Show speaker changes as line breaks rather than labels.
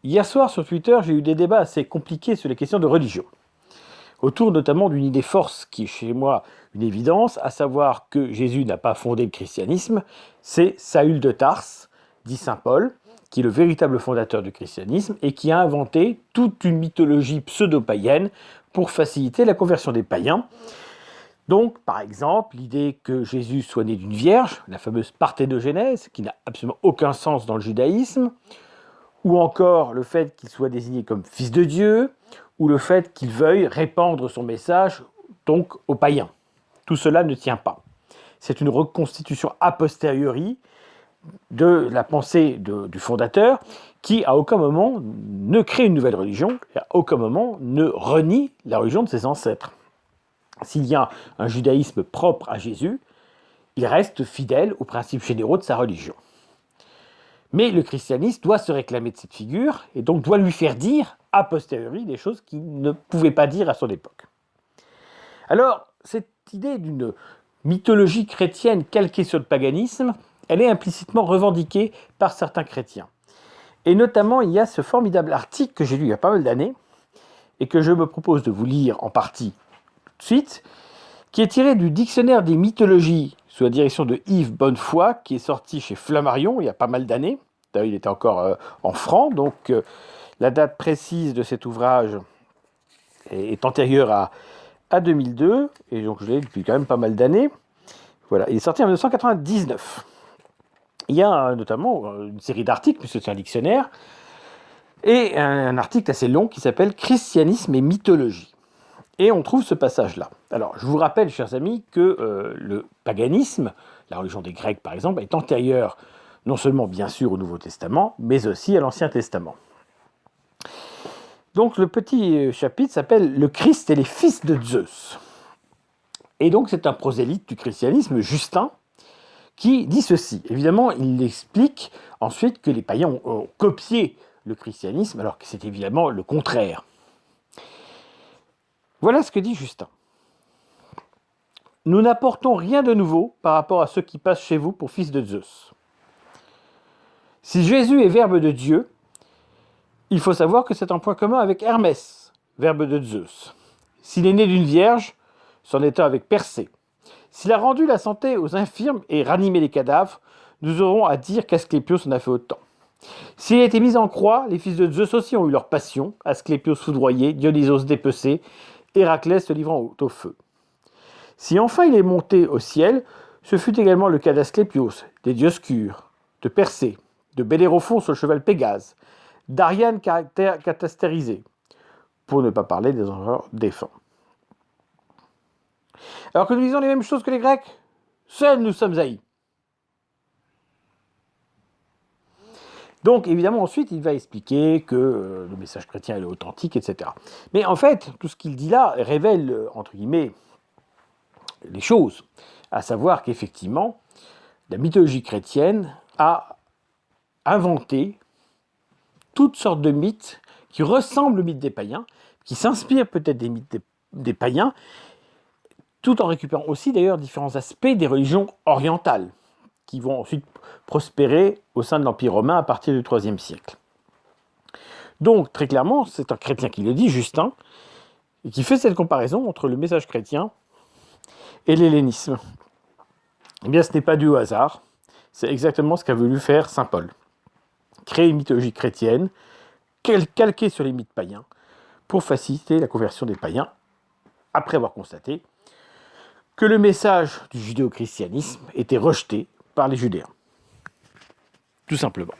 Hier soir sur Twitter, j'ai eu des débats assez compliqués sur les questions de religion. Autour notamment d'une idée force qui est chez moi une évidence, à savoir que Jésus n'a pas fondé le christianisme, c'est Saül de Tarse, dit saint Paul, qui est le véritable fondateur du christianisme et qui a inventé toute une mythologie pseudo-païenne pour faciliter la conversion des païens. Donc, par exemple, l'idée que Jésus soit né d'une vierge, la fameuse parthénogenèse, qui n'a absolument aucun sens dans le judaïsme, ou encore le fait qu'il soit désigné comme fils de Dieu, ou le fait qu'il veuille répandre son message donc aux païens. Tout cela ne tient pas. C'est une reconstitution a posteriori de la pensée du fondateur qui, à aucun moment, ne crée une nouvelle religion, et à aucun moment ne renie la religion de ses ancêtres. S'il y a un judaïsme propre à Jésus, il reste fidèle aux principes généraux de sa religion. Mais le christianisme doit se réclamer de cette figure et donc doit lui faire dire, a posteriori, des choses qu'il ne pouvait pas dire à son époque. Alors, cette idée d'une mythologie chrétienne calquée sur le paganisme, elle est implicitement revendiquée par certains chrétiens. Et notamment, il y a ce formidable article que j'ai lu il y a pas mal d'années et que je me propose de vous lire en partie tout de suite, qui est tiré du dictionnaire des mythologies sous la direction de Yves Bonnefoy, qui est sorti chez Flammarion il y a pas mal d'années. D'ailleurs, il était encore en franc, donc la date précise de cet ouvrage est antérieure à 2002, et donc je l'ai depuis quand même pas mal d'années. Voilà, il est sorti en 1999. Il y a notamment une série d'articles, puisque c'est un dictionnaire, et un article assez long qui s'appelle « Christianisme et mythologie ». Et on trouve ce passage-là. Alors, je vous rappelle, chers amis, que le paganisme, la religion des Grecs par exemple, est antérieure non seulement bien sûr au Nouveau Testament, mais aussi à l'Ancien Testament. Donc le petit chapitre s'appelle « Le Christ et les fils de Zeus ». Et donc c'est un prosélyte du christianisme, Justin, qui dit ceci. Évidemment, il explique ensuite que les païens ont copié le christianisme, alors que c'est évidemment le contraire. Voilà ce que dit Justin. Nous n'apportons rien de nouveau par rapport à ceux qui passent chez vous pour fils de Zeus. Si Jésus est verbe de Dieu, il faut savoir que c'est un point commun avec Hermès, verbe de Zeus. S'il est né d'une vierge, c'en est un avec Persée. S'il a rendu la santé aux infirmes et ranimé les cadavres, nous aurons à dire qu'Asclépios en a fait autant. S'il a été mis en croix, les fils de Zeus aussi ont eu leur passion, Asclépios foudroyé, Dionysos dépecé, Héraclès se livrant au feu. Si enfin il est monté au ciel, ce fut également le cas d'Asclépios, des Dioscures, de Persée, de Bellérophon sur le cheval Pégase, d'Ariane catastérisée, pour ne pas parler des empereurs défunts. Alors que nous disons les mêmes choses que les Grecs, seuls nous sommes haïs. Donc, évidemment, ensuite, il va expliquer que le message chrétien est authentique, etc. Mais en fait, tout ce qu'il dit là révèle, entre guillemets, les choses. À savoir qu'effectivement, la mythologie chrétienne a inventé toutes sortes de mythes qui ressemblent aux mythes des païens, qui s'inspirent peut-être des mythes des païens, tout en récupérant aussi d'ailleurs différents aspects des religions orientales, qui vont ensuite prospérer au sein de l'Empire romain à partir du IIIe siècle. Donc, très clairement, c'est un chrétien qui le dit, Justin, et qui fait cette comparaison entre le message chrétien et l'hellénisme. Eh bien, ce n'est pas dû au hasard, c'est exactement ce qu'a voulu faire saint Paul. Créer une mythologie chrétienne, calquée sur les mythes païens, pour faciliter la conversion des païens, après avoir constaté que le message du judéo-christianisme était rejeté par les Judéens. Tout simplement.